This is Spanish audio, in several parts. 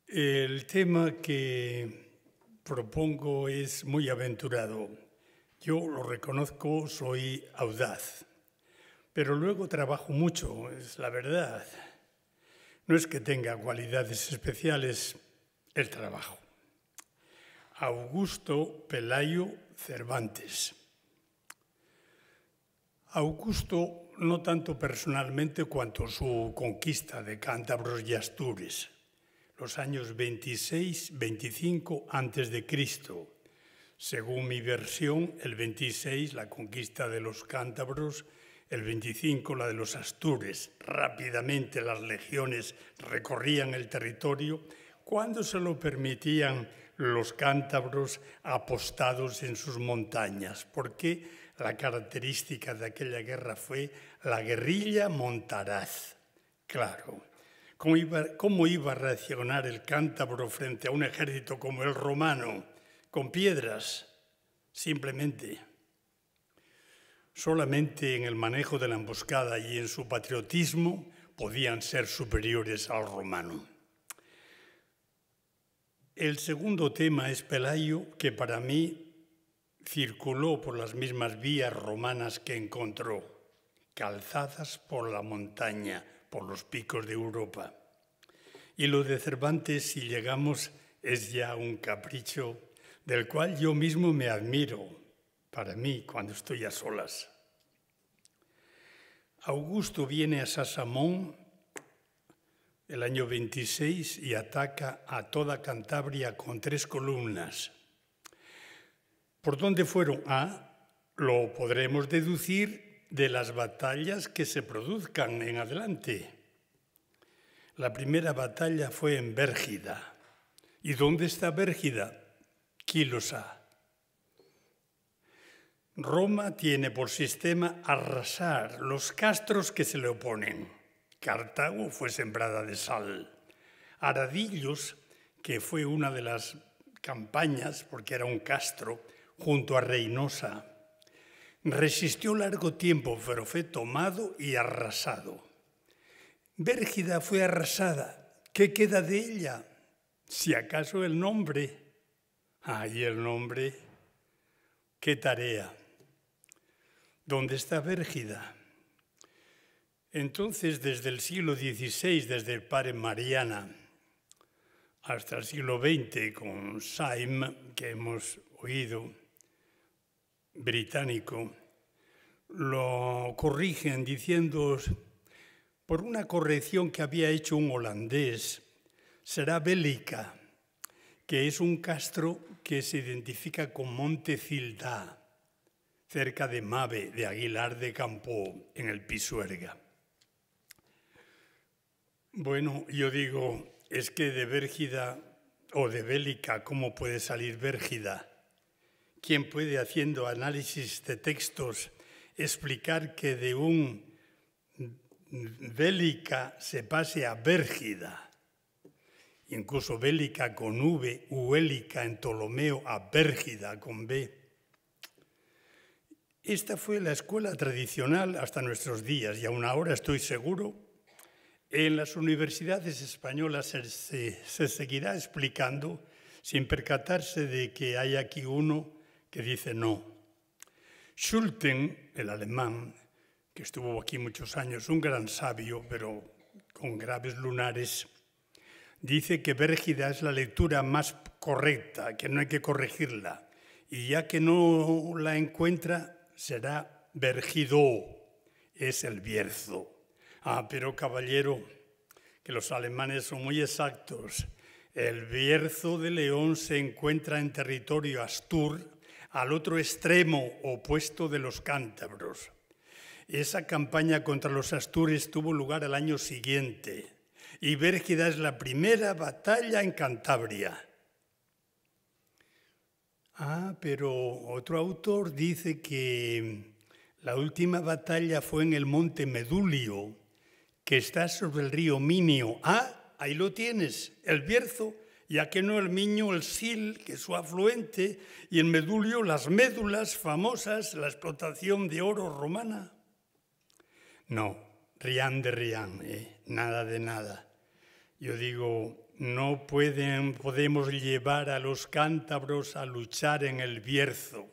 El tema que propongo es muy aventurado. Yo lo reconozco, soy audaz, pero luego trabajo mucho, es la verdad. No es que tenga cualidades especiales el trabajo. Augusto Pelayo Cervantes. Augusto, no tanto personalmente cuanto su conquista de cántabros y astures, los años 26-25 antes de Cristo. Según mi versión, el 26 la conquista de los cántabros, el 25 la de los astures. Rápidamente las legiones recorrían el territorio cuando se lo permitían los cántabros apostados en sus montañas, porque la característica de aquella guerra fue la guerrilla montaraz. Claro, ¿cómo iba a reaccionar el cántabro frente a un ejército como el romano? Con piedras, simplemente. Solamente en el manejo de la emboscada y en su patriotismo podían ser superiores al romano. El segundo tema es Pelayo, que para mí circuló por las mismas vías romanas que encontró, calzadas por la montaña, por los picos de Europa. Y lo de Cervantes, si llegamos, es ya un capricho del cual yo mismo me admiro, para mí, cuando estoy a solas. Augusto viene a Sasamón el año 26 y ataca a toda Cantabria con 3 columnas. ¿Por dónde fueron? Lo podremos deducir de las batallas que se produzcan en adelante. La primera batalla fue en Bérgida. ¿Y dónde está Bérgida? Quílosa. Roma tiene por sistema arrasar los castros que se le oponen. Cartago fue sembrada de sal. Aradillos, que fue una de las campañas, porque era un castro, junto a Reynosa, resistió largo tiempo, pero fue tomado y arrasado. Bérgida fue arrasada. ¿Qué queda de ella? Si acaso el nombre. ¿Y el nombre? ¿Qué tarea? ¿Dónde está Bérgida? Entonces, desde el siglo XVI, desde el padre Mariana, hasta el siglo XX, con Syme, que hemos oído, británico, lo corrigen diciendo, por una corrección que había hecho un holandés, será Bélica, que es un castro que se identifica con Monte Cildá, cerca de Mave, de Aguilar de Campo, en el Pisuerga. Bueno, yo digo, es que de Bérgida o de Bélica, ¿cómo puede salir Bérgida? ¿Quién puede, haciendo análisis de textos, explicar que de un Bélica se pase a Bérgida? Incluso Bélica con V, Uélica en Ptolomeo, a Bérgida con B. Esta fue la escuela tradicional hasta nuestros días y aún ahora estoy seguro en las universidades españolas se seguirá explicando sin percatarse de que hay aquí uno que dice no. Schulten, el alemán, que estuvo aquí muchos años, un gran sabio, pero con graves lunares, dice que Bérgida es la lectura más correcta, que no hay que corregirla. Y ya que no la encuentra, será Bergidó, es el Bierzo. Pero caballero, que los alemanes son muy exactos. El Bierzo de León se encuentra en territorio astur, al otro extremo opuesto de los cántabros. Esa campaña contra los astures tuvo lugar al año siguiente y Bérgida es la primera batalla en Cantabria. Pero otro autor dice que la última batalla fue en el monte Medulio, que está sobre el río Minio. Ahí lo tienes, el Bierzo, ya que no el Miño, el Sil, que es su afluente, y el Medulio, las médulas famosas, la explotación de oro romana. No, rián de rián, nada de nada. Yo digo, no podemos llevar a los cántabros a luchar en el Bierzo.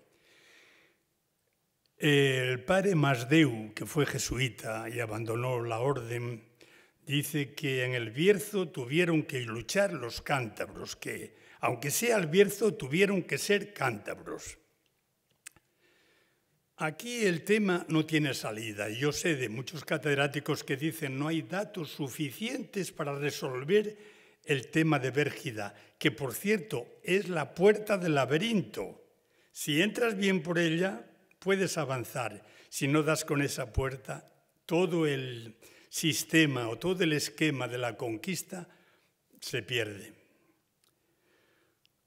El padre Masdeu, que fue jesuita y abandonó la orden, dice que en el Bierzo tuvieron que luchar los cántabros, que aunque sea el Bierzo, tuvieron que ser cántabros. Aquí el tema no tiene salida. Yo sé de muchos catedráticos que dicen no hay datos suficientes para resolver el tema de Bérgida, que por cierto es la puerta del laberinto. Si entras bien por ella, puedes avanzar. Si no das con esa puerta, todo el sistema o todo el esquema de la conquista se pierde.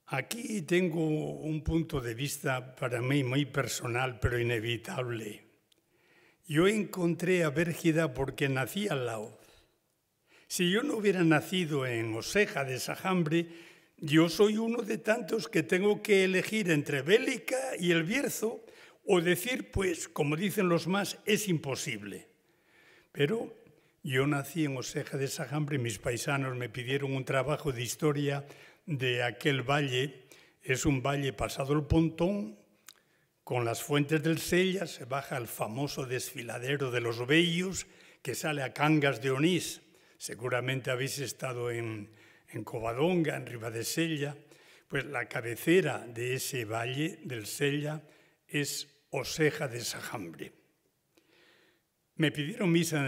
Aquí tengo un punto de vista para mí muy personal, pero inevitable. Yo encontré a Bérgida porque nací al lado. Si yo no hubiera nacido en Oseja de Sajambre, yo soy uno de tantos que tengo que elegir entre Bélica y el Bierzo, o decir, pues, como dicen los más, es imposible. Pero yo nací en Oseja de Sajambre y mis paisanos me pidieron un trabajo de historia de aquel valle. Es un valle pasado el Pontón, con las fuentes del Sella, se baja al famoso desfiladero de los Bellos, que sale a Cangas de Onís. Seguramente habéis estado en Covadonga, en Ribadesella. Pues la cabecera de ese valle del Sella es Oseja de Sajambre. Me pidieron misa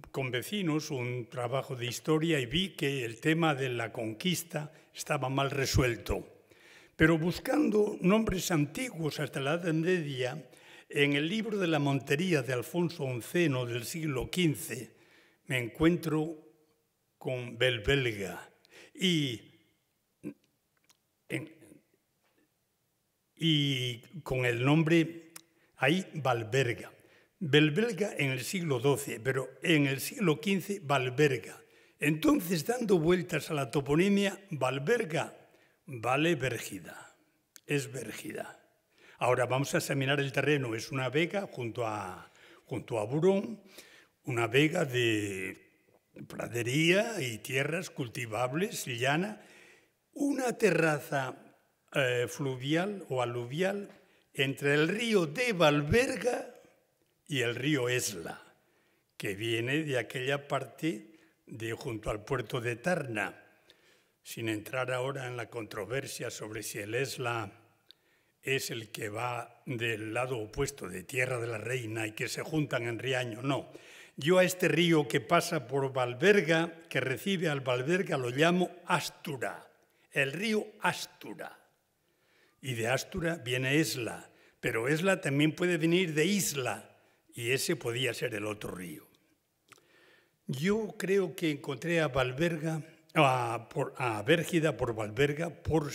con vecinos, un trabajo de historia, y vi que el tema de la conquista estaba mal resuelto. Pero buscando nombres antiguos hasta la Edad Media, en el libro de la Montería de Alfonso XI del siglo XV, me encuentro con Belbelga y con el nombre ahí Valberga. Belbelga en el siglo XII, pero en el siglo XV Valberga. Entonces, dando vueltas a la toponimia, Valberga vale Bérgida, es Bérgida. Ahora vamos a examinar el terreno. Es una vega junto a Burón, una vega de pradería y tierras cultivables, llana, una terraza fluvial o aluvial entre el río de Valberga y el río Esla, que viene de aquella parte de junto al puerto de Tarna, sin entrar ahora en la controversia sobre si el Esla es el que va del lado opuesto de Tierra de la Reina y que se juntan en Riaño, no. Yo a este río que pasa por Valberga, que recibe al Valberga, lo llamo Astura, el río Astura. Y de Astura viene Esla, pero Esla también puede venir de Isla, y ese podía ser el otro río. Yo creo que encontré a Bérgida por Valberga por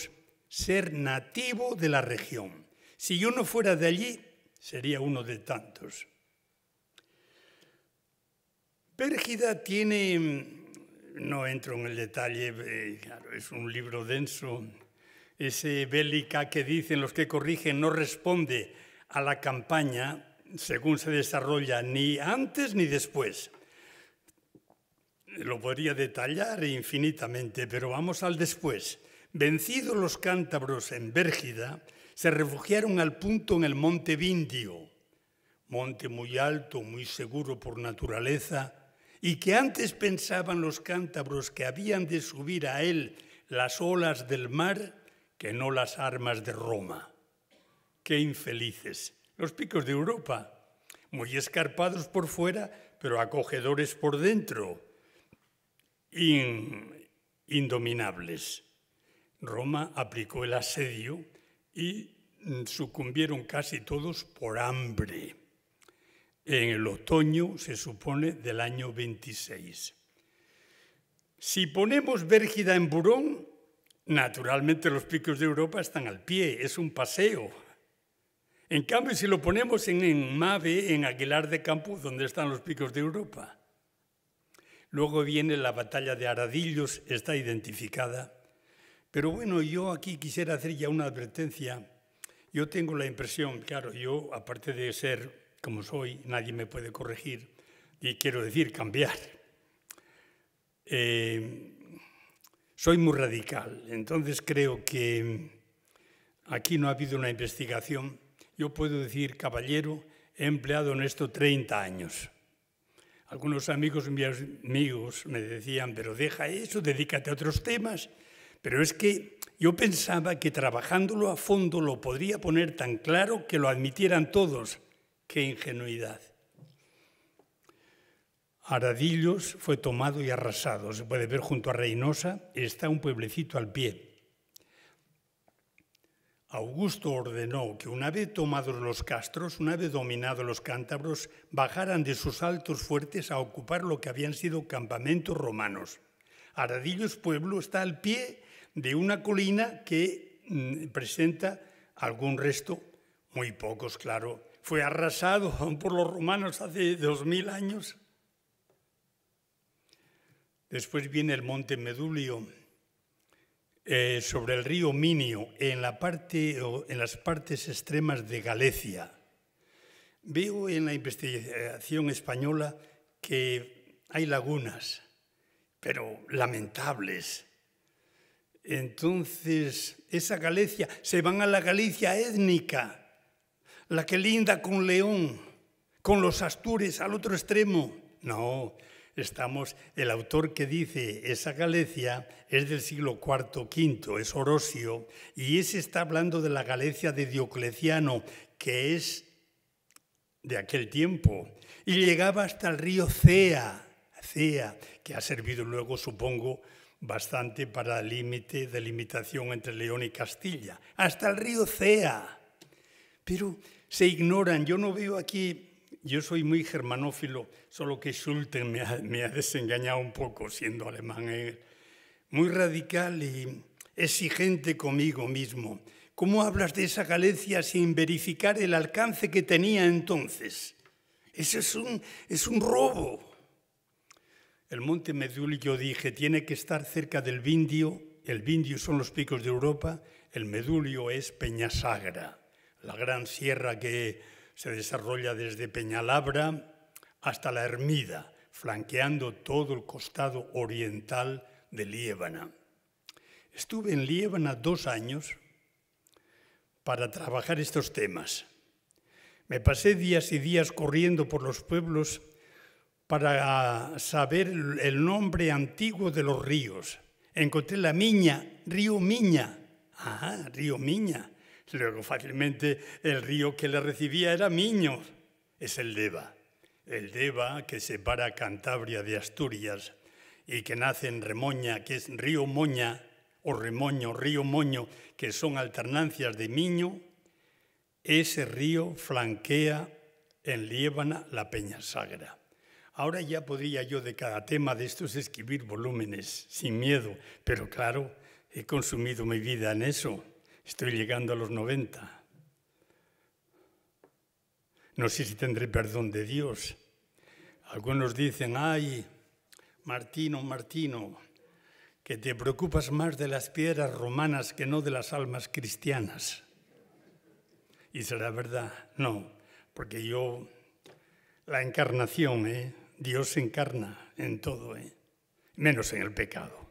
ser nativo de la región. Si yo no fuera de allí, sería uno de tantos. Bérgida tiene, no entro en el detalle, claro, es un libro denso. Ese Bélica que dicen los que corrigen no responde a la campaña según se desarrolla, ni antes ni después. Lo podría detallar infinitamente, pero vamos al después. Vencidos los cántabros en Bérgida, se refugiaron al punto en el monte Vindio, monte muy alto, muy seguro por naturaleza, y que antes pensaban los cántabros que habían de subir a él las olas del mar que no las armas de Roma. ¡Qué infelices! Los picos de Europa, muy escarpados por fuera, pero acogedores por dentro, indominables. Roma aplicó el asedio y sucumbieron casi todos por hambre. En el otoño, se supone, del año 26. Si ponemos Bérgida en Burón, naturalmente los picos de Europa están al pie, es un paseo. En cambio, si lo ponemos en Mave, en Aguilar de Campos, donde están los picos de Europa. Luego viene la batalla de Aradillos, está identificada. Pero bueno, yo aquí quisiera hacer ya una advertencia. Yo tengo la impresión, claro, yo, aparte de ser como soy, nadie me puede corregir, y quiero decir cambiar. soy muy radical, entonces creo que aquí no ha habido una investigación. Yo puedo decir, caballero, he empleado en esto 30 años. Algunos amigos míos me decían, pero deja eso, dedícate a otros temas. Pero es que yo pensaba que trabajándolo a fondo lo podría poner tan claro que lo admitieran todos. ¡Qué ingenuidad! Aradillos fue tomado y arrasado. Se puede ver junto a Reynosa, está un pueblecito al pie. Augusto ordenó que una vez tomados los castros, una vez dominados los cántabros, bajaran de sus altos fuertes a ocupar lo que habían sido campamentos romanos. Aradillos pueblo está al pie de una colina que presenta algún resto, muy pocos, claro. Fue arrasado por los romanos hace 2000 años. Después viene el monte Medulio, sobre el río Minio, en las partes extremas de Galicia. Veo en la investigación española que hay lagunas, pero lamentables. Entonces, esa Galicia, se van a la Galicia étnica, la que linda con León, con los Astures al otro extremo. No, el autor que dice esa Galicia es del siglo IV, V, es Orosio, y ese está hablando de la Galicia de Diocleciano, que es de aquel tiempo, y llegaba hasta el río Cea, que ha servido luego, supongo, bastante para el límite de limitación entre León y Castilla, hasta el río Cea. Pero se ignoran, yo no veo aquí. Yo soy muy germanófilo, solo que Schulten me ha desengañado un poco, siendo alemán. Muy radical y exigente conmigo mismo. ¿Cómo hablas de esa Galicia sin verificar el alcance que tenía entonces? Eso es un robo. El monte Medulio, yo dije, tiene que estar cerca del Vindio. El Vindio son los picos de Europa. El Medulio es Peñasagra, la gran sierra que se desarrolla desde Peñalabra hasta la Ermida, flanqueando todo el costado oriental de Liébana. Estuve en Liébana 2 años para trabajar estos temas. Me pasé días y días corriendo por los pueblos para saber el nombre antiguo de los ríos. Encontré la Miña, río Miña. Ah, río Miña. Luego fácilmente el río que le recibía era Miño, es el Deva. El Deva que separa Cantabria de Asturias y que nace en Remoña, que es río Moña, o Remoño, río Moño, que son alternancias de Miño. Ese río flanquea en Liébana la Peñasagra. Ahora ya podría yo de cada tema de estos escribir volúmenes, sin miedo, pero claro, he consumido mi vida en eso. Estoy llegando a los 90. No sé si tendré perdón de Dios. Algunos dicen, ay, Martino, que te preocupas más de las piedras romanas que no de las almas cristianas. ¿Y será verdad? No, porque la encarnación, Dios se encarna en todo, menos en el pecado.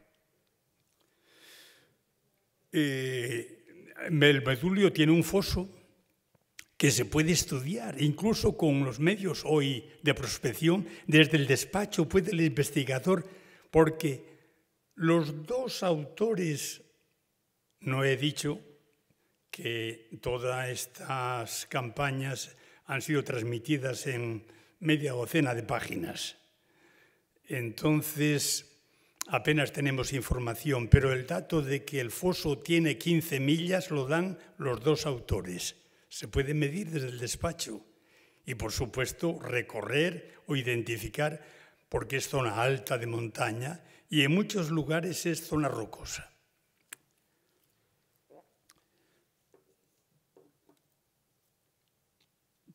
El Medulio tiene un foso que se puede estudiar, incluso con los medios hoy de prospección, desde el despacho puede el investigador, porque los 2 autores, no he dicho que todas estas campañas han sido transmitidas en media docena de páginas. Entonces, apenas tenemos información, pero el dato de que el foso tiene 15 millas lo dan los 2 autores. Se puede medir desde el despacho y, por supuesto, recorrer o identificar porque es zona alta de montaña y en muchos lugares es zona rocosa.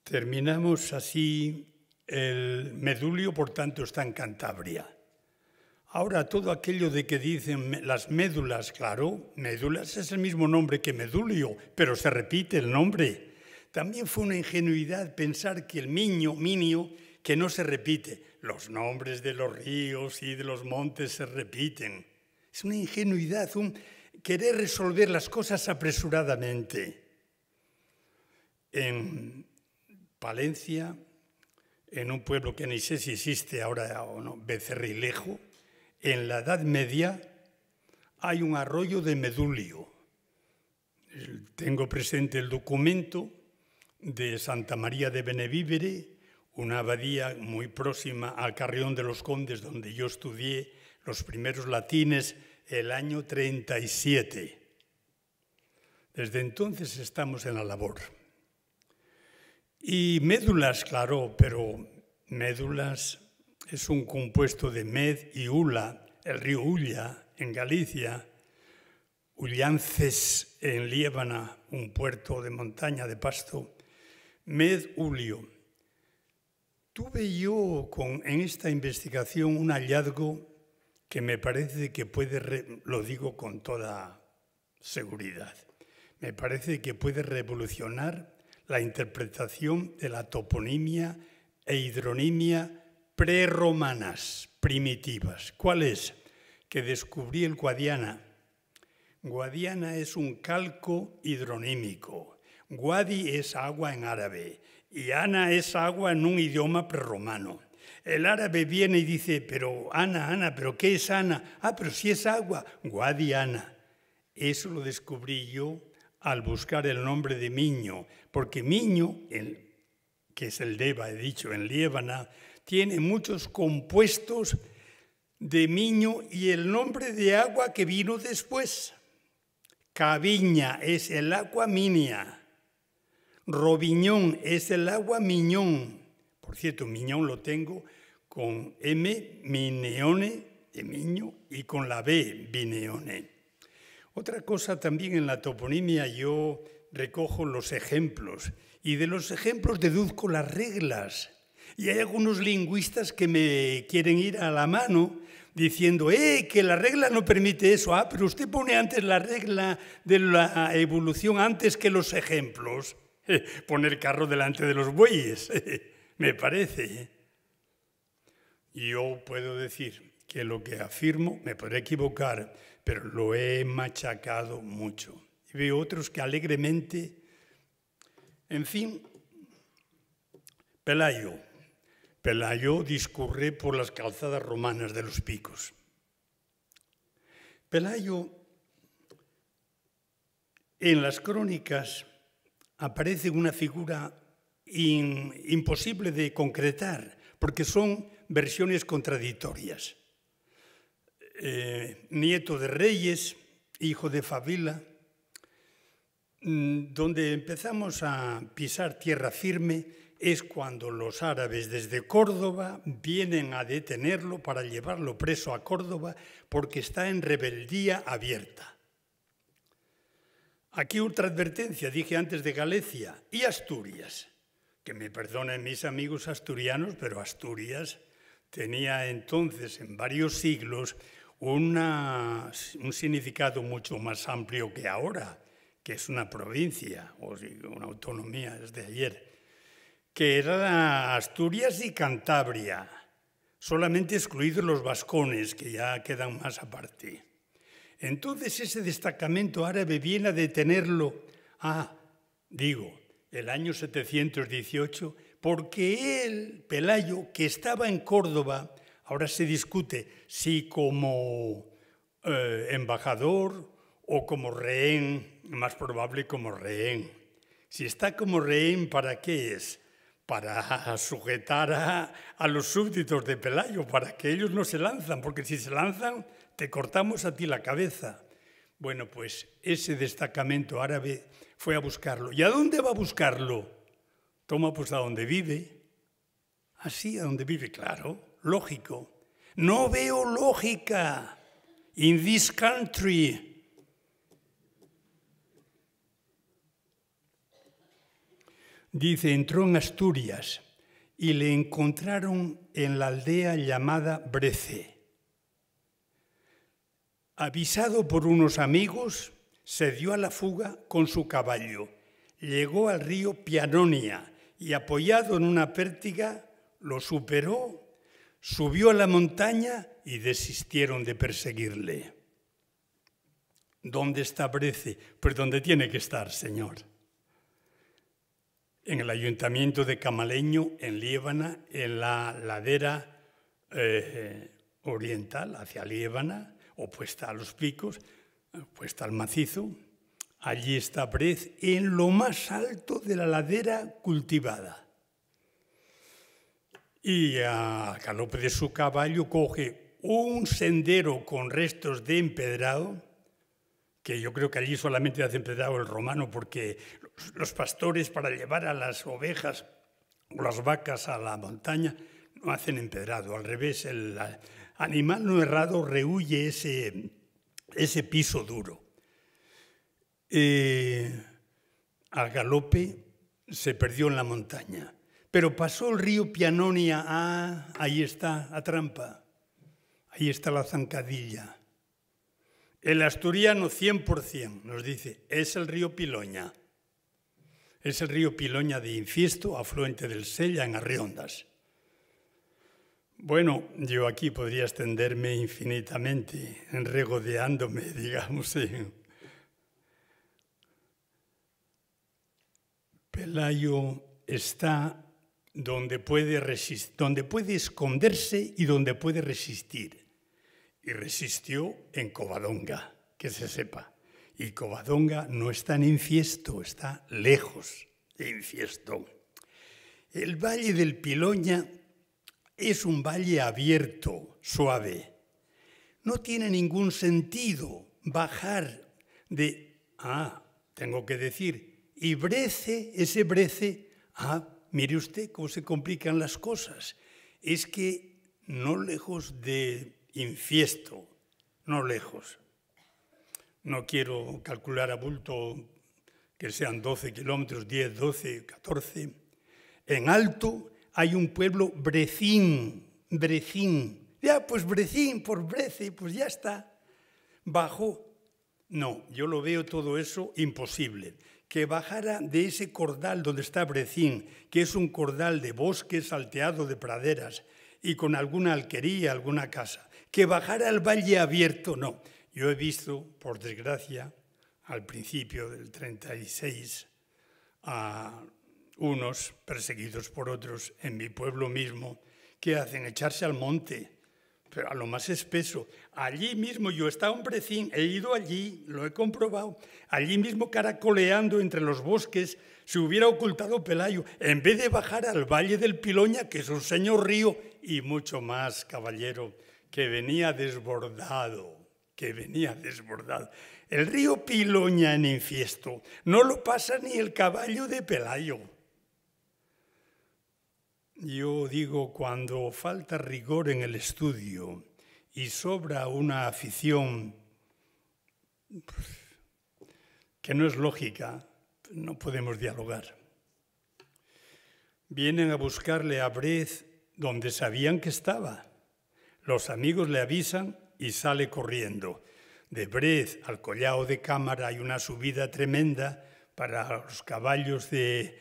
Terminamos así. El Medulio, por tanto, está en Cantabria. Ahora, todo aquello de que dicen las médulas, claro, médulas es el mismo nombre que Medulio, pero se repite el nombre. También fue una ingenuidad pensar que el Minio, que no se repite. Los nombres de los ríos y de los montes se repiten. Es una ingenuidad, un querer resolver las cosas apresuradamente. En Palencia, en un pueblo que ni sé si existe ahora o no, Becerrilejo, en la Edad Media hay un arroyo de Medulio. Tengo presente el documento de Santa María de Benevívere, una abadía muy próxima al Carrión de los Condes, donde yo estudié los primeros latines el año 37. Desde entonces estamos en la labor. Y médulas, claro, pero médulas es un compuesto de med y ula, el río Ulla en Galicia, Ullances en Liébana, un puerto de montaña de pasto, Med-Ulio. Tuve yo en esta investigación un hallazgo que me parece que puede, lo digo con toda seguridad, me parece que puede revolucionar la interpretación de la toponimia e hidronimia prerromanas, primitivas. ¿Cuál es? Que descubrí el Guadiana. Guadiana es un calco hidronímico. Guadi es agua en árabe y Ana es agua en un idioma prerromano. El árabe viene y dice, pero Ana, ¿pero qué es Ana? Ah, pero si es agua, Guadiana. Eso lo descubrí yo al buscar el nombre de Miño, porque Miño, que es el Deva, he dicho, en Liébana, tiene muchos compuestos de Miño y el nombre de agua que vino después. Caviña es el agua minia. Robiñón es el agua miñón. Por cierto, miñón lo tengo con M, mineone, de Miño, y con la B, bineone. Otra cosa también en la toponimia yo recojo los ejemplos y de los ejemplos deduzco las reglas. Y hay algunos lingüistas que me quieren ir a la mano diciendo, que la regla no permite eso. Ah, pero usted pone antes la regla de la evolución antes que los ejemplos. Poner carro delante de los bueyes, me parece. Yo puedo decir que lo que afirmo, me podré equivocar, pero lo he machacado mucho. Y veo otros que alegremente, en fin, Pelayo discurre por las calzadas romanas de los picos. Pelayo, en las crónicas, aparece una figura imposible de concretar, porque son versiones contradictorias. Nieto de reyes, hijo de Favila, donde empezamos a pisar tierra firme es cuando los árabes desde Córdoba vienen a detenerlo para llevarlo preso a Córdoba porque está en rebeldía abierta. Aquí otra advertencia, dije antes de Galicia y Asturias, que me perdonen mis amigos asturianos, pero Asturias tenía entonces en varios siglos un significado mucho más amplio que ahora, que es una provincia o una autonomía desde ayer, que era Asturias y Cantabria, solamente excluidos los vascones, que ya quedan más aparte. Entonces ese destacamento árabe viene a detenerlo, el año 718, porque él, Pelayo, que estaba en Córdoba, ahora se discute si como embajador o como rehén, más probable como rehén. Si está como rehén, ¿para qué es? Para sujetar a los súbditos de Pelayo, para que ellos no se lanzan, porque si se lanzan, te cortamos a ti la cabeza. Bueno, pues ese destacamento árabe fue a buscarlo. ¿Y a dónde va a buscarlo? Toma, pues a donde vive. Así, a donde vive, claro, lógico. No veo lógica. In this country. Dice, entró en Asturias y le encontraron en la aldea llamada Brece. Avisado por unos amigos, se dio a la fuga con su caballo. Llegó al río Pianonia y apoyado en una pértiga lo superó, subió a la montaña y desistieron de perseguirle. ¿Dónde está Breze? Pues donde tiene que estar, Señor. En el ayuntamiento de Camaleño, en Liébana, en la ladera oriental, hacia Liébana, opuesta a los picos, opuesta al macizo. Allí está Brez, en lo más alto de la ladera cultivada. Y a galope de su caballo coge un sendero con restos de empedrado, que yo creo que allí solamente hace empedrado el romano, porque los pastores para llevar a las ovejas o las vacas a la montaña no hacen empedrado. Al revés, el animal no errado rehúye ese piso duro. Al galope se perdió en la montaña, pero pasó el río Pianonia. Ahí está a trampa, ahí está la zancadilla. El asturiano 100% nos dice, es el río Piloña. Es el río Piloña de Infiesto, afluente del Sella en Arriondas. Bueno, yo aquí podría extenderme infinitamente, regodeándome, digamos. Pelayo está donde puede esconderse y donde puede resistir. Y resistió en Covadonga, que se sepa. Y Covadonga no está en Infiesto, está lejos de Infiesto. El valle del Piloña es un valle abierto, suave. No tiene ningún sentido bajar de... tengo que decir, y Breze, ese Breze, mire usted cómo se complican las cosas. Es que no lejos de Infiesto, no lejos. No quiero calcular a bulto que sean 12 kilómetros, 10, 12, 14. En alto hay un pueblo Brecín. Ya, pues Brecín, por Breze, pues ya está. Bajo. No, yo lo veo todo eso imposible. Que bajara de ese cordal donde está Brecín, que es un cordal de bosque salteado de praderas y con alguna alquería, alguna casa. Que bajara al valle abierto, no. Yo he visto, por desgracia, al principio del 36, a unos perseguidos por otros en mi pueblo mismo, que hacen echarse al monte, pero a lo más espeso. Allí mismo, yo estaba en Brecín, he ido allí, lo he comprobado, allí mismo caracoleando entre los bosques, se hubiera ocultado Pelayo, en vez de bajar al valle del Piloña, que es un señor río, y mucho más, caballero, que venía desbordado. El río Piloña en Infiesto no lo pasa ni el caballo de Pelayo. Yo digo, cuando falta rigor en el estudio y sobra una afición que no es lógica, no podemos dialogar. Vienen a buscarle a Brez donde sabían que estaba. Los amigos le avisan y sale corriendo. De Brez al Collao de Cámara hay una subida tremenda para los caballos de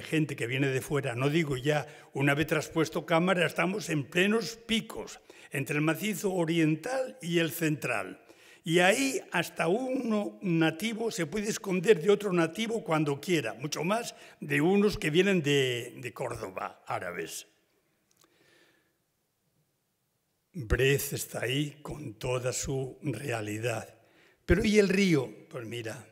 gente que viene de fuera. No digo ya, una vez traspuesto Cámara, estamos en plenos picos, entre el macizo oriental y el central. Y ahí hasta uno nativo se puede esconder de otro nativo cuando quiera, mucho más de unos que vienen de Córdoba, árabes. Brez está ahí con toda su realidad. Pero ¿y el río? Pues mira,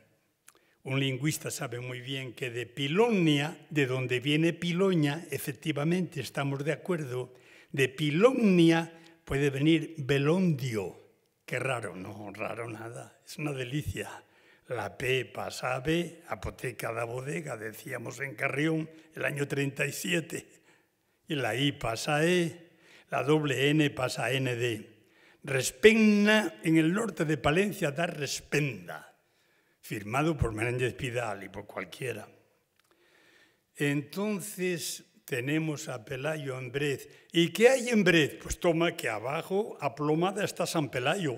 un lingüista sabe muy bien que de Pilonia, de donde viene Piloña, efectivamente estamos de acuerdo, de Pilonia puede venir Belondio. Qué raro, no, raro nada, es una delicia. La P pasa a B, apoteca da bodega, decíamos en Carrión, el año 37, y la I pasa a E. La doble N pasa a ND. Respenna, en el norte de Palencia, da Respenda, firmado por Menéndez Pidal y por cualquiera. Entonces tenemos a Pelayo en Brez. ¿Y qué hay en Brez? Pues toma que abajo, aplomada, está San Pelayo.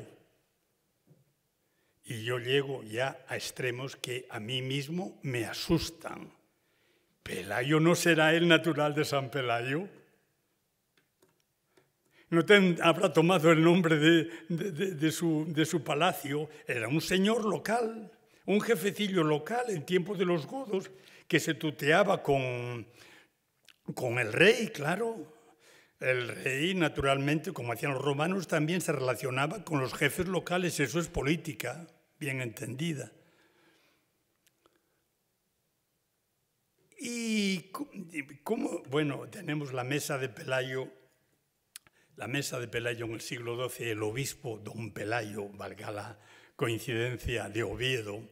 Y yo llego ya a extremos que a mí mismo me asustan. ¿Pelayo no será el natural de San Pelayo? habrá tomado el nombre de su palacio. Era un señor local, un jefecillo local en tiempo de los godos, que se tuteaba con el rey, claro. El rey, naturalmente, como hacían los romanos, también se relacionaba con los jefes locales. Eso es política, bien entendida. Y bueno, tenemos la mesa de Pelayo. La mesa de Pelayo en el siglo XII, el obispo don Pelayo, valga la coincidencia, de Oviedo,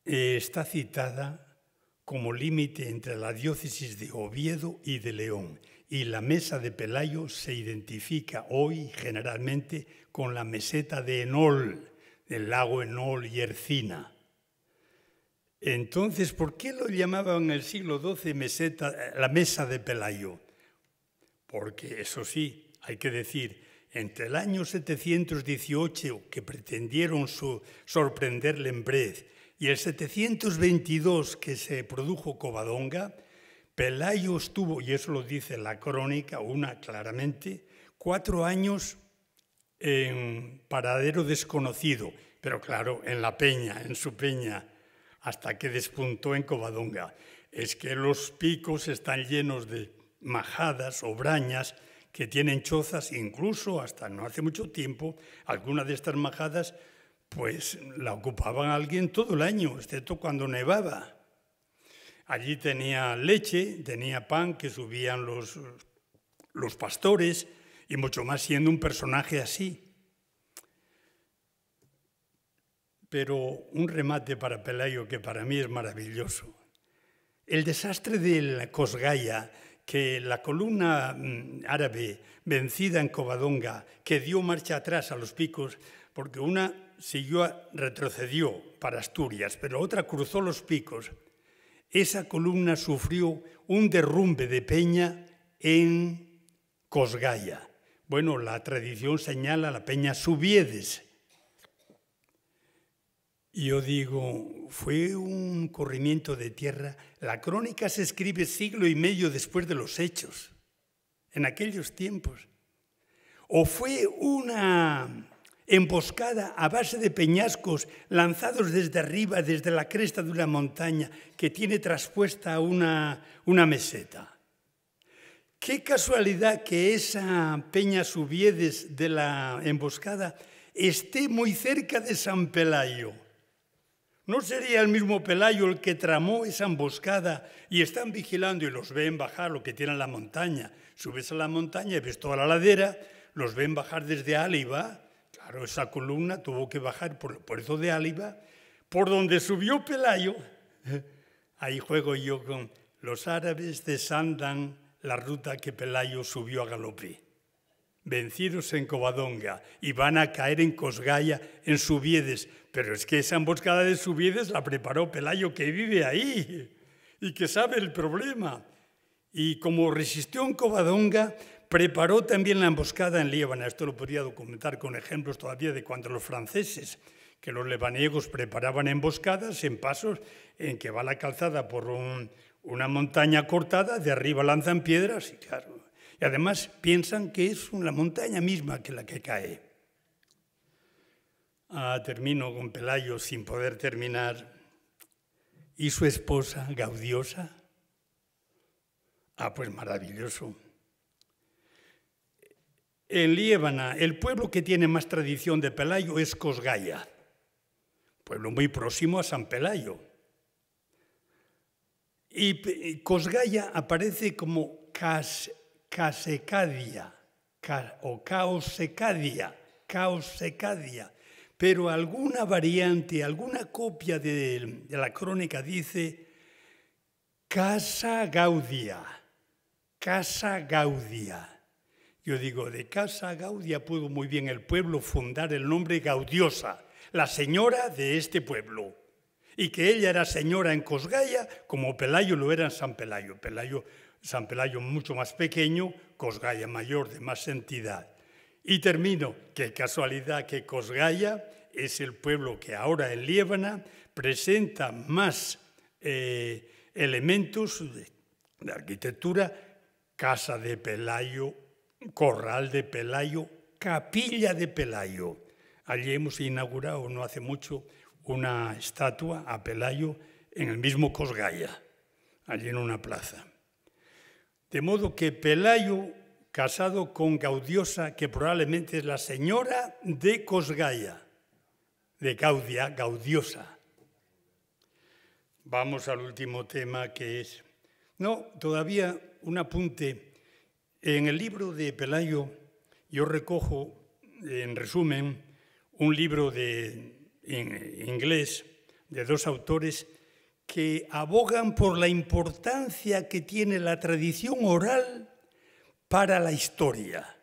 está citada como límite entre la diócesis de Oviedo y de León. Y la mesa de Pelayo se identifica hoy generalmente con la meseta de Enol, del lago Enol y Ercina. Entonces, ¿por qué lo llamaban en el siglo XII la mesa de Pelayo? Porque, eso sí, hay que decir, entre el año 718, que pretendieron sorprenderle en Brez, y el 722, que se produjo Covadonga, Pelayo estuvo, y eso lo dice la crónica, claramente, 4 años en paradero desconocido, pero claro, en la peña, en su peña, hasta que despuntó en Covadonga. Es que los picos están llenos de majadas o brañas que tienen chozas, incluso hasta no hace mucho tiempo, alguna de estas majadas pues la ocupaban alguien todo el año, excepto cuando nevaba. Allí tenía leche, tenía pan que subían los pastores y mucho más siendo un personaje así. Pero un remate para Pelayo que para mí es maravilloso. El desastre del Cosgaya, que la columna árabe vencida en Covadonga, que dio marcha atrás a los picos, porque una retrocedió para Asturias, pero otra cruzó los picos. Esa columna sufrió un derrumbe de peña en Cosgaya. Bueno, la tradición señala la peña Subiedes. Yo digo, fue un corrimiento de tierra. La crónica se escribe siglo y medio después de los hechos, en aquellos tiempos. O fue una emboscada a base de peñascos lanzados desde arriba, desde la cresta de una montaña que tiene traspuesta una meseta. Qué casualidad que esa peña Subiedes de la emboscada esté muy cerca de San Pelayo. ¿No sería el mismo Pelayo el que tramó esa emboscada y están vigilando y los ven bajar lo que tienen la montaña? Subes a la montaña y ves toda la ladera, los ven bajar desde Áliva. Claro, esa columna tuvo que bajar por el puerto de Áliva, por donde subió Pelayo. Ahí juego yo con los árabes desandan la ruta que Pelayo subió a galope. Vencidos en Covadonga y van a caer en Cosgaya, en Subiedes. Pero es que esa emboscada de Subiedes la preparó Pelayo, que vive ahí y que sabe el problema. Y como resistió en Covadonga, preparó también la emboscada en Liébana. Esto lo podría documentar con ejemplos todavía de cuando los franceses, que los lebaniegos preparaban emboscadas en pasos en que va la calzada por una montaña cortada, de arriba lanzan piedras y claro. Y además piensan que es la montaña misma que la que cae. Termino con Pelayo sin poder terminar. ¿Y su esposa, Gaudiosa? Pues maravilloso. En Liébana, el pueblo que tiene más tradición de Pelayo es Cosgaya, pueblo muy próximo a San Pelayo. Y Cosgaya aparece como Casecadia o Caosecadia, pero alguna variante, alguna copia de la crónica dice Casa Gaudia. Yo digo, de Casa Gaudia pudo muy bien el pueblo fundar el nombre Gaudiosa, la señora de este pueblo. Y que ella era señora en Cosgaya, como Pelayo lo era en San Pelayo. San Pelayo mucho más pequeño, Cosgaya mayor, de más entidad. Y termino, qué casualidad que Cosgaya es el pueblo que ahora en Liébana presenta más elementos de arquitectura, casa de Pelayo, Corral de Pelayo, Capilla de Pelayo. Allí hemos inaugurado no hace mucho una estatua a Pelayo en el mismo Cosgaya, allí en una plaza. De modo que Pelayo, casado con Gaudiosa, que probablemente es la señora de Cosgaya, de Gaudia, Gaudiosa. Vamos al último tema que es... No, todavía un apunte. En el libro de Pelayo yo recojo, en resumen, un libro en inglés de dos autores que abogan por la importancia que tiene la tradición oral para la historia.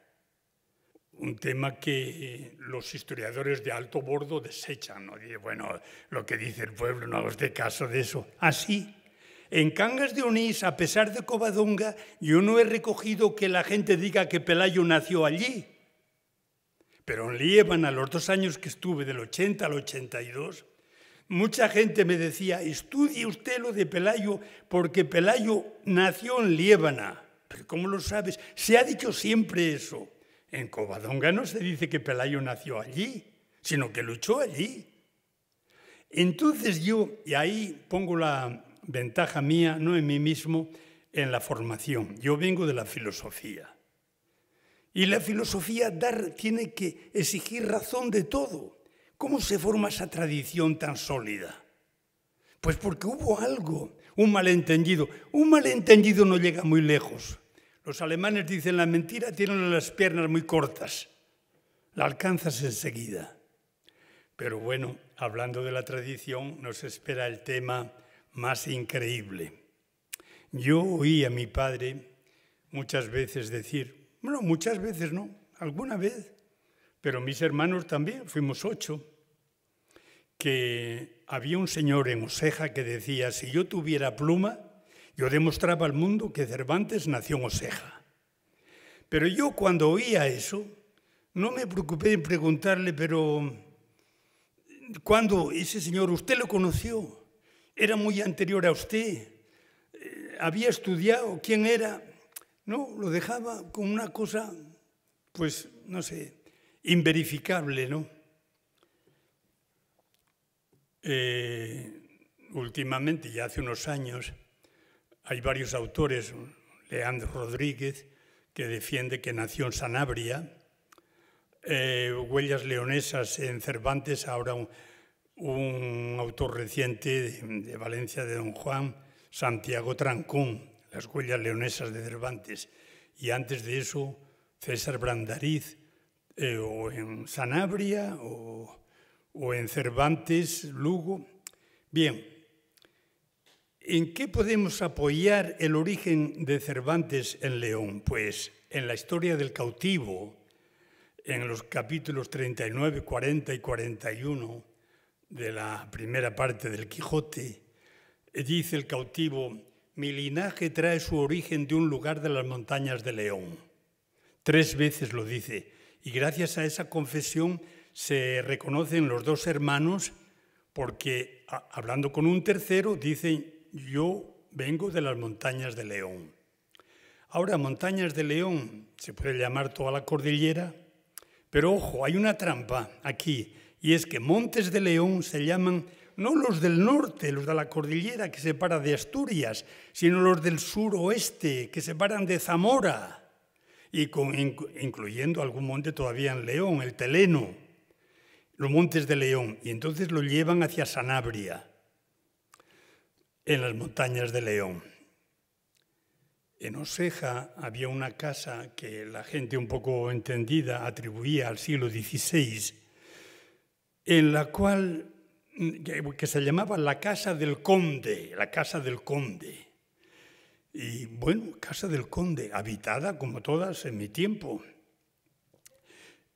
Un tema que los historiadores de alto bordo desechan, ¿no? Dicen, bueno, lo que dice el pueblo, no hagas de caso de eso. Así, en Cangas de Onís, a pesar de Covadonga, yo no he recogido que la gente diga que Pelayo nació allí. Pero en Liébana, los 2 años que estuve, del 80 al 82, mucha gente me decía, estudie usted lo de Pelayo, porque Pelayo nació en Liébana. ¿Pero cómo lo sabes? Se ha dicho siempre eso. En Covadonga no se dice que Pelayo nació allí, sino que luchó allí. Entonces yo, y ahí pongo la ventaja mía, no en mí mismo, en la formación. Yo vengo de la filosofía. Y la filosofía tiene que exigir razón de todo. ¿Cómo se forma esa tradición tan sólida? Pues porque hubo algo, un malentendido. Un malentendido no llega muy lejos. Los alemanes dicen la mentira tiene las piernas muy cortas. La alcanzas enseguida. Pero bueno, hablando de la tradición, nos espera el tema más increíble. Yo oí a mi padre muchas veces decir, bueno, muchas veces no, alguna vez, pero mis hermanos también, fuimos 8, que había un señor en Oseja que decía, si yo tuviera pluma, yo demostraba al mundo que Cervantes nació en Oseja. Pero yo cuando oía eso, no me preocupé en preguntarle, pero ¿cuándo ese señor usted lo conoció? ¿Era muy anterior a usted? ¿Había estudiado? ¿Quién era? No, lo dejaba con una cosa, pues, no sé, inverificable, ¿no? Últimamente, ya hace unos años, hay varios autores, Leandro Rodríguez, que defiende que nació en Sanabria, Huellas leonesas en Cervantes, ahora un autor reciente de Valencia de Don Juan, Santiago Trancón, las huellas leonesas de Cervantes, y antes de eso César Brandariz, o en Sanabria o en Cervantes, Lugo. Bien, ¿en qué podemos apoyar el origen de Cervantes en León? Pues en la historia del cautivo, en los capítulos 39, 40 y 41 de la primera parte del Quijote, dice el cautivo, mi linaje trae su origen de un lugar de las montañas de León. 3 veces lo dice, y gracias a esa confesión se reconocen los 2 hermanos, porque hablando con un tercero dicen, yo vengo de las montañas de León. Ahora, montañas de León se puede llamar toda la cordillera, pero ojo, hay una trampa aquí, y es que Montes de León se llaman no los del norte, los de la cordillera que separa de Asturias, sino los del suroeste que separan de Zamora, y incluyendo algún monte todavía en León, el Teleno, los Montes de León, y entonces lo llevan hacia Sanabria, en las montañas de León. En Oseja había una casa que la gente un poco entendida atribuía al siglo XVI, en la cual, que se llamaba la Casa del Conde, la Casa del Conde. Y bueno, Casa del Conde, habitada como todas en mi tiempo.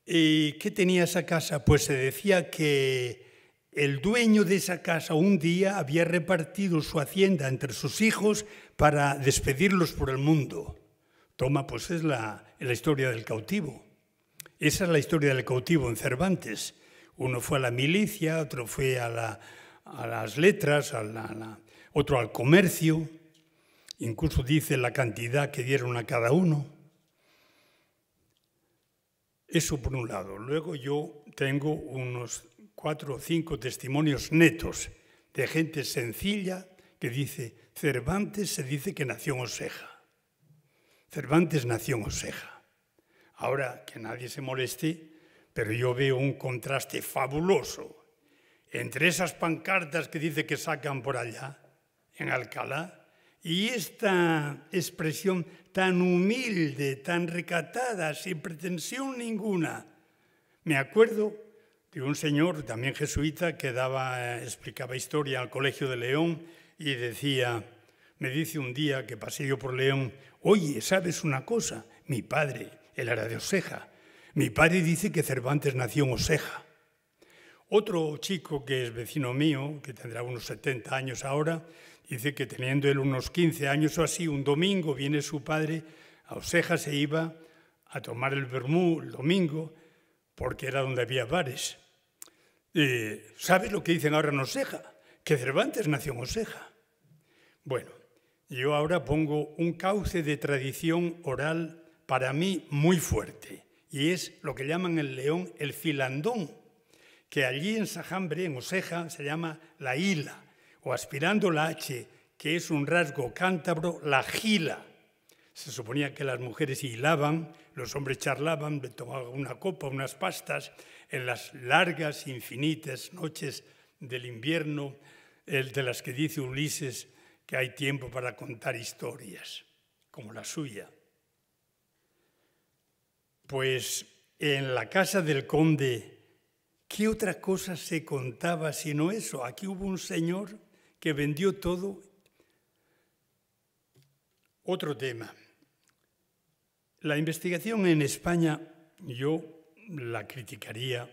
¿Y qué tenía esa casa? Pues se decía que el dueño de esa casa un día había repartido su hacienda entre sus hijos para despedirlos por el mundo. Toma, pues es la historia del cautivo. Esa es la historia del cautivo en Cervantes. Uno fue a la milicia, otro fue a las letras, otro al comercio. Incluso dice la cantidad que dieron a cada uno. Eso por un lado. Luego yo tengo unos 4 o 5 testimonios netos de gente sencilla que dice, Cervantes se dice que nació en Oseja. Cervantes nació en Oseja. Ahora, que nadie se moleste, pero yo veo un contraste fabuloso entre esas pancartas que dice que sacan por allá, en Alcalá, y esta expresión tan humilde, tan recatada, sin pretensión ninguna. Me acuerdo de un señor, también jesuita, que explicaba historia al Colegio de León y decía, me dice un día que pasé yo por León, oye, ¿sabes una cosa? Mi padre, él era de Oseja, mi padre dice que Cervantes nació en Oseja. Otro chico que es vecino mío, que tendrá unos 70 años ahora, dice que teniendo él unos 15 años o así, un domingo viene su padre a Oseja, se iba a tomar el vermú el domingo, porque era donde había bares. ¿Sabes lo que dicen ahora en Oseja? Que Cervantes nació en Oseja. Bueno, yo ahora pongo un cauce de tradición oral para mí muy fuerte, y es lo que llaman en León el filandón, que allí en Sajambre, en Oseja, se llama la hila, o aspirando la H, que es un rasgo cántabro, la gila. Se suponía que las mujeres hilaban, los hombres charlaban, tomaban una copa, unas pastas, en las largas, infinitas noches del invierno, de las que dice Ulises que hay tiempo para contar historias, como la suya. Pues en la casa del conde, ¿qué otra cosa se contaba sino eso? Aquí hubo un señor que vendió todo. Otro tema. La investigación en España yo la criticaría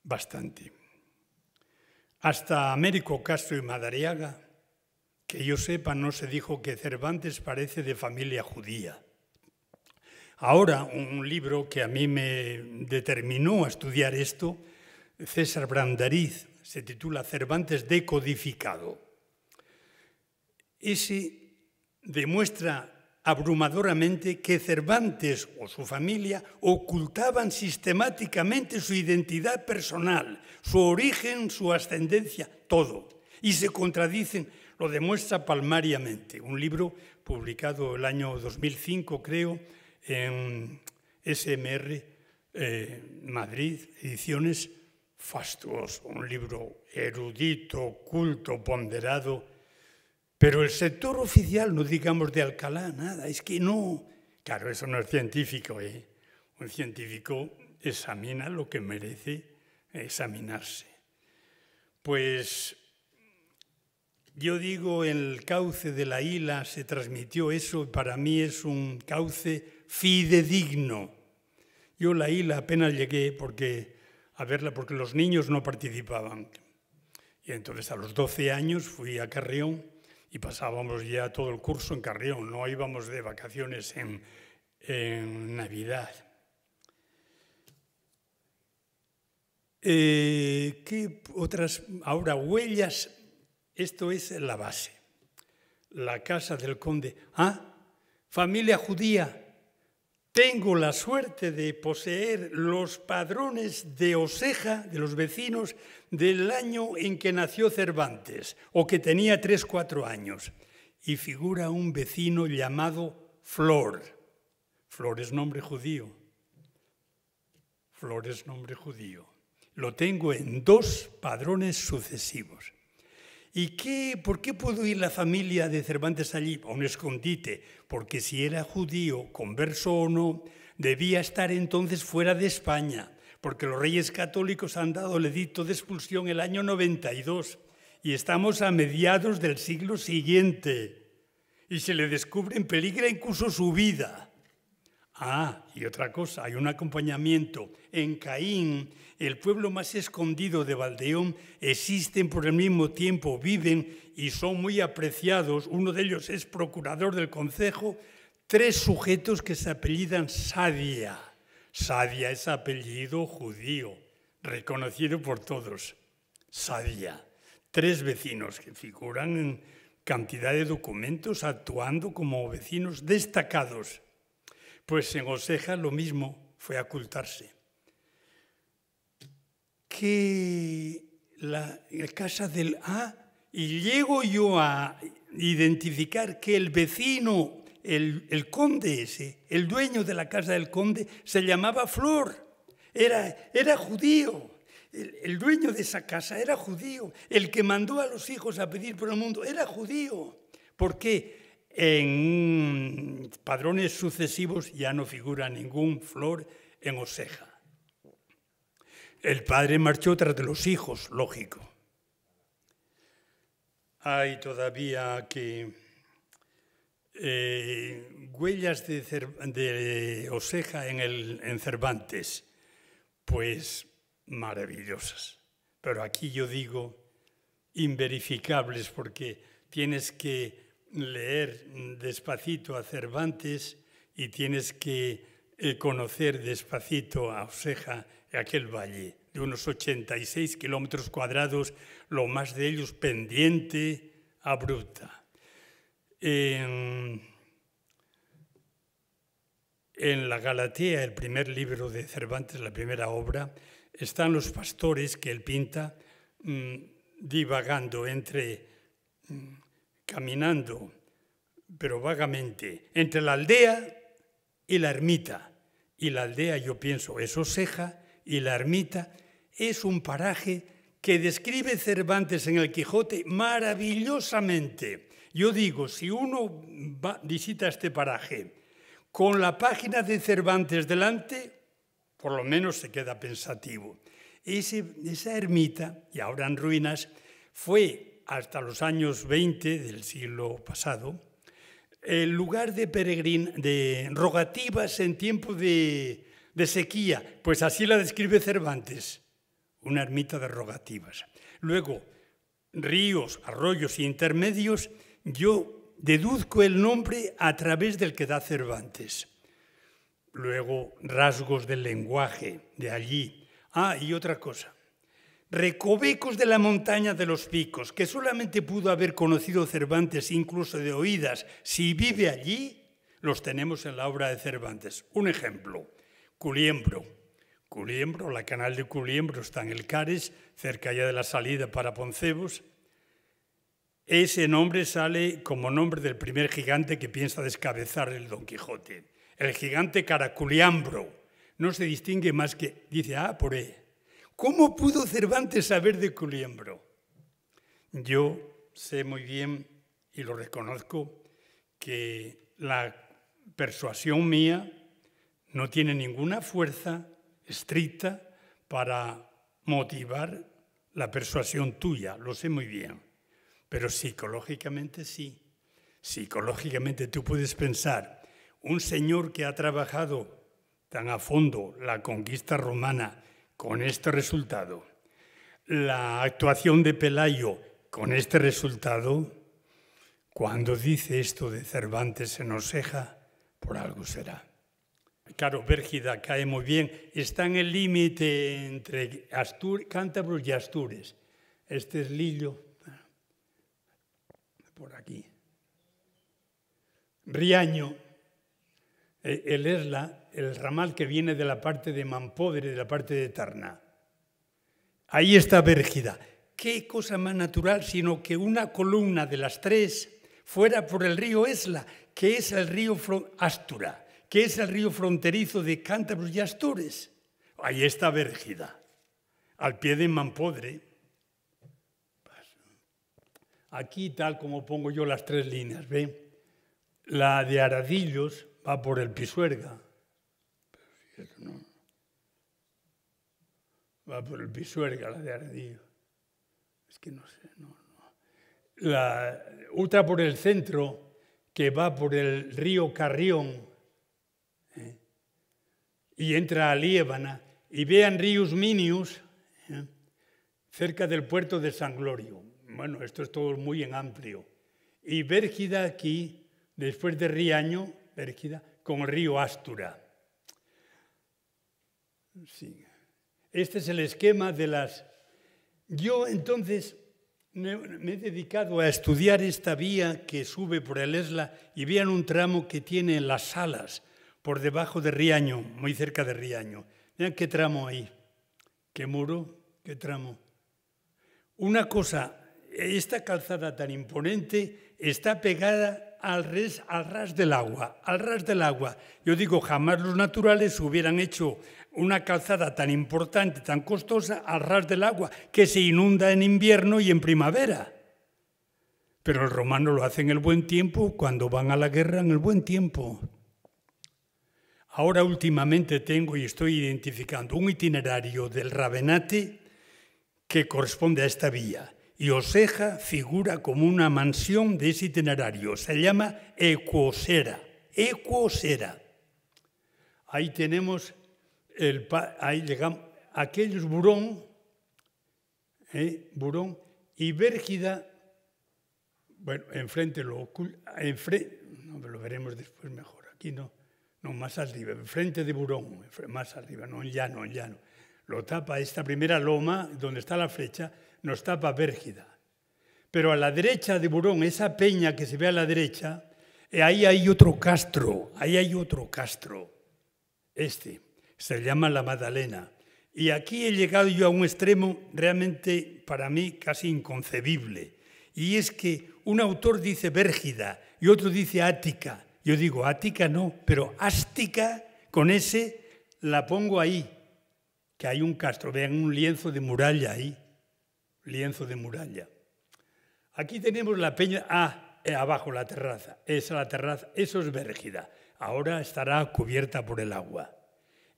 bastante. Hasta Américo Castro y Madariaga, que yo sepa, no se dijo que Cervantes parece de familia judía. Ahora, un libro que a mí me determinó a estudiar esto, César Brandariz, se titula Cervantes decodificado. Ese demuestra abrumadoramente que Cervantes o su familia ocultaban sistemáticamente su identidad personal, su origen, su ascendencia, todo. Y se contradicen, lo demuestra palmariamente. Un libro publicado el año 2005, creo, en SMR Madrid, ediciones, fastuoso, un libro erudito, culto, ponderado, pero el sector oficial, no digamos de Alcalá, nada, es que no. Claro, eso no es científico, ¿eh? Un científico examina lo que merece examinarse. Pues yo digo, en el cauce de la hila se transmitió eso, y para mí es un cauce fidedigno. Yo la hila apenas llegué a verla porque los niños no participaban. Y entonces a los 12 años fui a Carrión y pasábamos ya todo el curso en Carrión, no íbamos de vacaciones en Navidad. ¿Qué otras? Ahora, huellas, esto es la base. La casa del conde. Familia judía. Tengo la suerte de poseer los padrones de Oseja, de los vecinos, del año en que nació Cervantes, o que tenía 3 o 4 años. Y figura un vecino llamado Flor. Flor es nombre judío. Flor es nombre judío. Lo tengo en 2 padrones sucesivos. ¿Y por qué pudo ir la familia de Cervantes allí? A un escondite, porque si era judío, converso o no, debía estar entonces fuera de España, porque los reyes católicos han dado el edicto de expulsión el año 92 y estamos a mediados del siglo siguiente y se le descubre en peligro incluso su vida. Y otra cosa, hay un acompañamiento. En Caín, el pueblo más escondido de Valdeón, existen por el mismo tiempo, viven y son muy apreciados. Uno de ellos es procurador del concejo. 3 sujetos que se apellidan Sadia. Sadia es apellido judío, reconocido por todos. Sadia. 3 vecinos que figuran en cantidad de documentos actuando como vecinos destacados. Pues en Oseja lo mismo, fue a ocultarse. Que la casa del... y llego yo a identificar que el vecino, el conde ese, el dueño de la casa del conde, se llamaba Flor. Era judío. El dueño de esa casa era judío. El que mandó a los hijos a pedir por el mundo era judío. ¿Por qué? En padrones sucesivos ya no figura ningún Flor en Oseja. El padre marchó tras de los hijos, lógico. Hay todavía huellas de Oseja en Cervantes, pues maravillosas. Pero aquí yo digo inverificables, porque tienes que leer despacito a Cervantes y tienes que conocer despacito a Oseja, aquel valle de unos 86 kilómetros cuadrados, lo más de ellos pendiente, abrupta. En la Galatea, el primer libro de Cervantes, la primera obra, están los pastores que él pinta divagando caminando, pero vagamente, entre la aldea y la ermita. Y la aldea, yo pienso, es Oseja, y la ermita es un paraje que describe Cervantes en el Quijote maravillosamente. Yo digo, si uno visita este paraje con la página de Cervantes delante, por lo menos se queda pensativo. Esa ermita, y ahora en ruinas, fue hasta los años 20 del siglo pasado el lugar de rogativas en tiempo de sequía. Pues así la describe Cervantes, una ermita de rogativas. Luego, ríos, arroyos intermedios, yo deduzco el nombre a través del que da Cervantes. Luego, rasgos del lenguaje de allí. Y otra cosa. Recovecos de la montaña de los picos, que solamente pudo haber conocido Cervantes incluso de oídas. Si vive allí, los tenemos en la obra de Cervantes. Un ejemplo, Culiembro. Culiembro, la canal de Culiembro está en el Cares, cerca ya de la salida para Poncebos. Ese nombre sale como nombre del primer gigante que piensa descabezar el Don Quijote. El gigante Caraculiambro. No se distingue más que, dice, por E. ¿Cómo pudo Cervantes saber de Culiembro? Yo sé muy bien, y lo reconozco, que la persuasión mía no tiene ninguna fuerza estricta para motivar la persuasión tuya, lo sé muy bien. Pero psicológicamente sí. Psicológicamente tú puedes pensar, un señor que ha trabajado tan a fondo la conquista romana con este resultado, la actuación de Pelayo con este resultado, cuando dice esto de Cervantes en Oseja, por algo será. Claro, Bérgida cae muy bien, está en el límite entre cántabros y astures. Este es Lillo, por aquí. Riaño, el Esla, el ramal que viene de la parte de Mampodre, de la parte de Tarna. Ahí está Bérgida. Qué cosa más natural, sino que una columna de las tres fuera por el río Esla, que es el río Astura, que es el río fronterizo de cántabros y astures. Ahí está Bérgida, al pie de Mampodre. Aquí, tal como pongo yo las tres líneas, ¿ve? La de Aradillos va por el Pisuerga. No. Va por el Pisuerga, la de Aradillos. Es que no sé, no. La otra por el centro, que va por el río Carrión, y entra a Liébana, y vean Ríos Minius, cerca del puerto de San Glorio. Bueno, esto es todo muy en amplio. Y Bérgida aquí, después de Riaño, Bérgida, con el río Astura. Sí. Este es el esquema de las... Yo entonces me he dedicado a estudiar esta vía que sube por el Esla y vean un tramo que tiene las salas, por debajo de Riaño, muy cerca de Riaño. Vean qué tramo ahí, qué muro, qué tramo. Una cosa, esta calzada tan imponente está pegada al ras del agua, al ras del agua. Yo digo, jamás los naturales hubieran hecho una calzada tan importante, tan costosa, al ras del agua, que se inunda en invierno y en primavera. Pero el romano lo hace en el buen tiempo, cuando van a la guerra en el buen tiempo. Ahora últimamente tengo y estoy identificando un itinerario del Ravenate que corresponde a esta vía. Y Oseja figura como una mansión de ese itinerario. Se llama Equosera. Equosera. Ahí tenemos, ahí llegamos, aquellos Burón y Bérgida. Bueno, enfrente no, lo veremos después mejor. Aquí no, más arriba, enfrente de Burón, más arriba, no, en llano. Lo tapa esta primera loma, donde está la flecha, nos tapa Bérgida. Pero a la derecha de Burón, esa peña que se ve a la derecha, ahí hay otro castro, se llama La Madalena. Y aquí he llegado yo a un extremo realmente para mí casi inconcebible. Y es que un autor dice Bérgida y otro dice Ática. Yo digo Ática no, pero Ástica con ese la pongo ahí, que hay un castro. Vean un lienzo de muralla ahí, lienzo de muralla. Aquí tenemos la peña, abajo la terraza, esa eso es Bérgida. Ahora estará cubierta por el agua.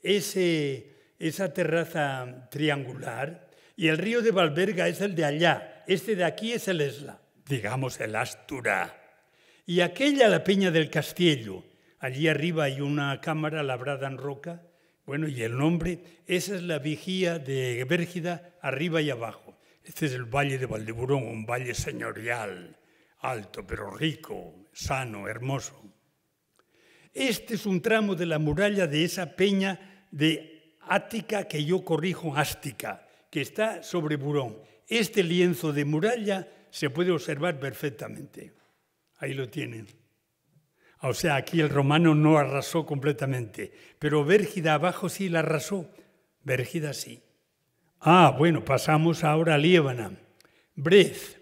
Esa terraza triangular y el río de Valverga es el de allá. Este de aquí es el Esla, digamos el Astura. Y aquella la Peña del Castillo. Allí arriba hay una cámara labrada en roca. Bueno, y el nombre, esa es la vigía de Bérgida, arriba y abajo. Este es el Valle de Valdeburón, un valle señorial, alto pero rico, sano, hermoso. Este es un tramo de la muralla de esa peña de Ática, que yo corrijo Ástica, que está sobre Burón. Este lienzo de muralla se puede observar perfectamente. Ahí lo tienen. O sea, aquí el romano no arrasó completamente, pero Bérgida abajo sí la arrasó. Bérgida sí. Bueno, pasamos ahora a Liébana. Brez,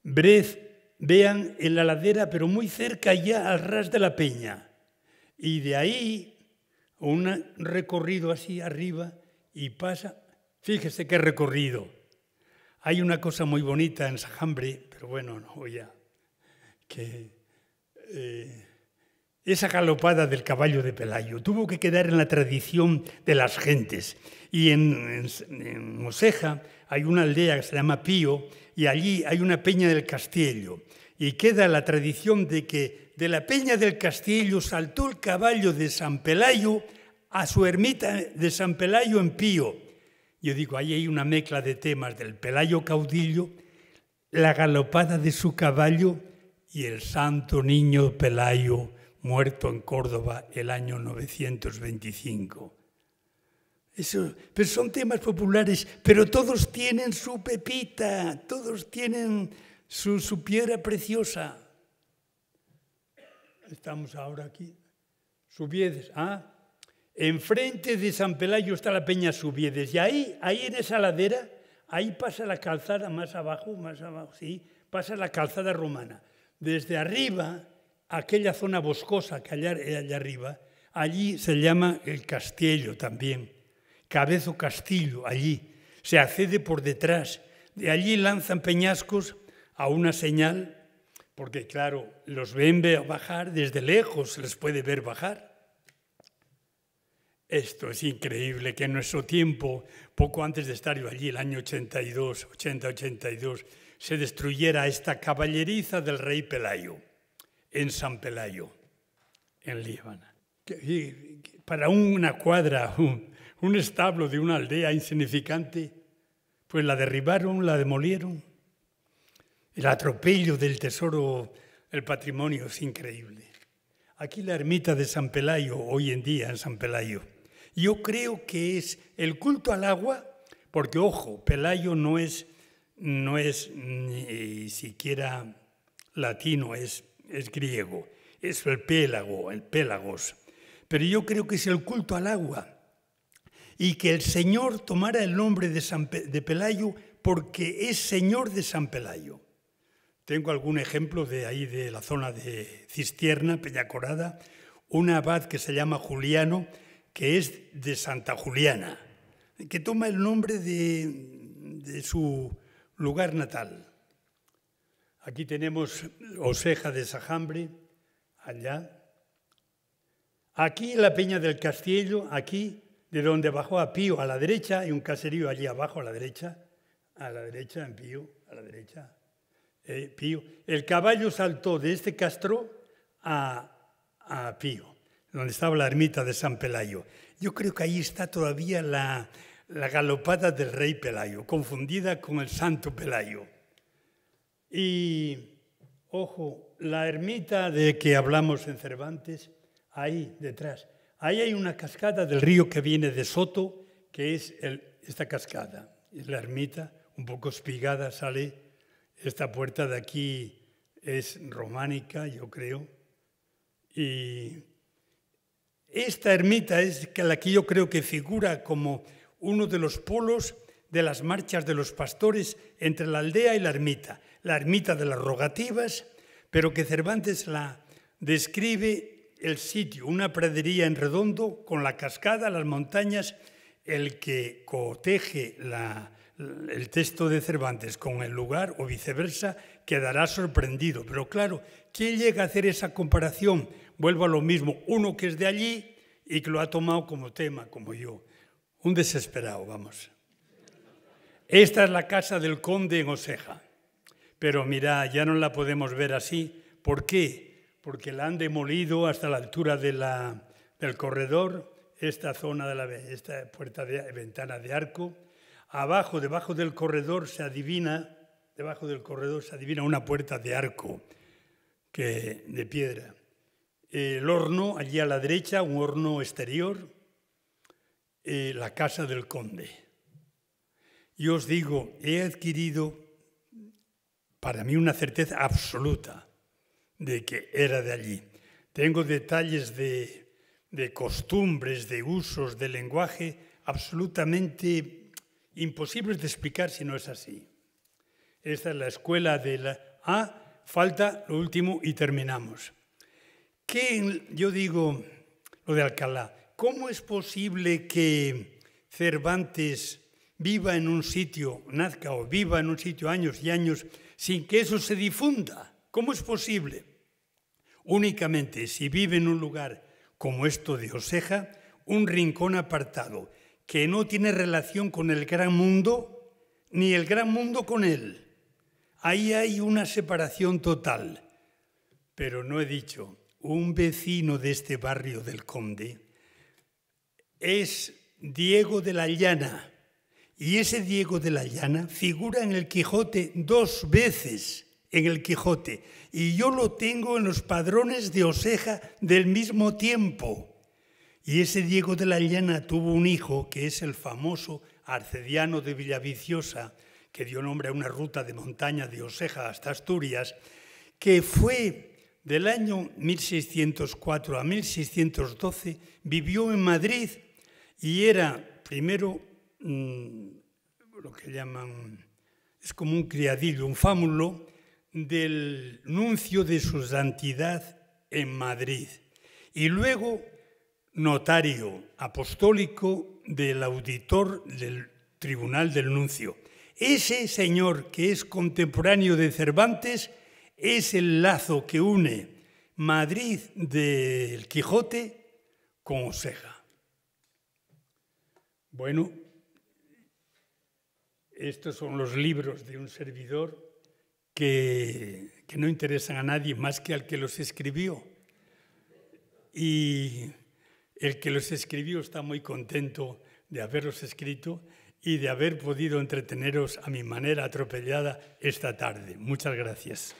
vean en la ladera, pero muy cerca ya al ras de la peña. Y de ahí un recorrido así arriba y pasa. Fíjese qué recorrido. Hay una cosa muy bonita en Sajambre, pero bueno, no ya. Esa galopada del caballo de Pelayo tuvo que quedar en la tradición de las gentes. Y en Oseja hay una aldea que se llama Pío y allí hay una peña del Castillo. Y queda la tradición de que de la peña del Castillo saltó el caballo de San Pelayo a su ermita de San Pelayo en Pío. Yo digo, ahí hay una mezcla de temas del Pelayo caudillo, la galopada de su caballo y el santo niño Pelayo muerto en Córdoba el año 925. Pero son temas populares, pero todos tienen su pepita, todos tienen su piedra preciosa. Estamos ahora aquí. Subiedes, enfrente de San Pelayo está la Peña Subiedes, y ahí en esa ladera, ahí pasa la calzada más abajo, sí, pasa la calzada romana. Desde arriba, aquella zona boscosa que hay allá arriba, allí se llama el Castillo también, Cabezo Castillo, allí. Se accede por detrás. De allí lanzan peñascos a una señal, porque claro, los ven bajar, desde lejos se les puede ver bajar. Esto es increíble, que en nuestro tiempo, poco antes de estar yo allí, el año 82, se destruyera esta caballeriza del rey Pelayo, en San Pelayo, en Liébana. Para una cuadra, un establo de una aldea insignificante, pues la derribaron, la demolieron. El atropello del tesoro, el patrimonio es increíble. Aquí la ermita de San Pelayo, hoy en día en San Pelayo, yo creo que es el culto al agua, porque ojo, Pelayo no es ni siquiera latino, es griego, es el Pélagos. pero yo creo que es el culto al agua. Y que el Señor tomara el nombre de Pelayo porque es Señor de San Pelayo. Tengo algún ejemplo de ahí, de la zona de Cistierna, Peñacorada, un abad que se llama Juliano, que es de Santa Juliana, que toma el nombre de su lugar natal. Aquí tenemos Oseja de Sajambre, allá. Aquí la Peña del Castillo, aquí, de donde bajó a Pío a la derecha, hay un caserío allí abajo a la derecha, en Pío, a la derecha, Pío. El caballo saltó de este castro a Pío, donde estaba la ermita de San Pelayo. Yo creo que ahí está todavía la galopada del rey Pelayo, confundida con el santo Pelayo. Y, ojo, la ermita de que hablamos en Cervantes, ahí detrás, ahí hay una cascada del río que viene de Soto, que es esta cascada, es la ermita, un poco espigada sale. Esta puerta de aquí es románica, yo creo. Y esta ermita es la que yo creo que figura como uno de los polos de las marchas de los pastores entre la aldea y la ermita de las rogativas, pero que Cervantes la describe el sitio, una pradería en redondo con la cascada, las montañas. El que coteje el texto de Cervantes con el lugar o viceversa quedará sorprendido. Pero claro, ¿quién llega a hacer esa comparación? Vuelvo a lo mismo, uno que es de allí y que lo ha tomado como tema, como yo. Un desesperado, vamos. Esta es la casa del conde en Oseja. Pero mira, ya no la podemos ver así. ¿Por qué? Porque la han demolido hasta la altura del corredor, esta zona esta puerta de ventana de arco. Abajo, debajo del corredor se adivina una puerta de arco de piedra. El horno, allí a la derecha, un horno exterior, la casa del conde. Yo os digo, he adquirido para mí una certeza absoluta de que era de allí. Tengo detalles de costumbres, de usos, de lenguaje absolutamente imposibles de explicar si no es así. Esta es la escuela de la... falta lo último y terminamos. Yo digo lo de Alcalá. ¿Cómo es posible que Cervantes viva en un sitio, nazca o viva en un sitio años y años sin que eso se difunda? ¿Cómo es posible? Únicamente si vive en un lugar como esto de Oseja, un rincón apartado, que no tiene relación con el gran mundo, ni el gran mundo con él. Ahí hay una separación total. Pero no he dicho, un vecino de este barrio del Conde es Diego de la Llana. Y ese Diego de la Llana figura en el Quijote 2 veces, en el Quijote. Y yo lo tengo en los padrones de Oseja del mismo tiempo. Y ese Diego de la Llana tuvo un hijo que es el famoso Arcediano de Villaviciosa, que dio nombre a una ruta de montaña de Oseja hasta Asturias, que fue del año 1604 a 1612, vivió en Madrid y era primero lo que llaman, es como un criadillo, un fámulo del nuncio de su santidad en Madrid. Y luego notario apostólico del auditor del tribunal del nuncio. Ese señor que es contemporáneo de Cervantes es el lazo que une Madrid del Quijote con Oseja. Bueno, estos son los libros de un servidor que no interesan a nadie más que al que los escribió. Y el que los escribió está muy contento de haberlos escrito y de haber podido entreteneros a mi manera atropellada esta tarde. Muchas gracias.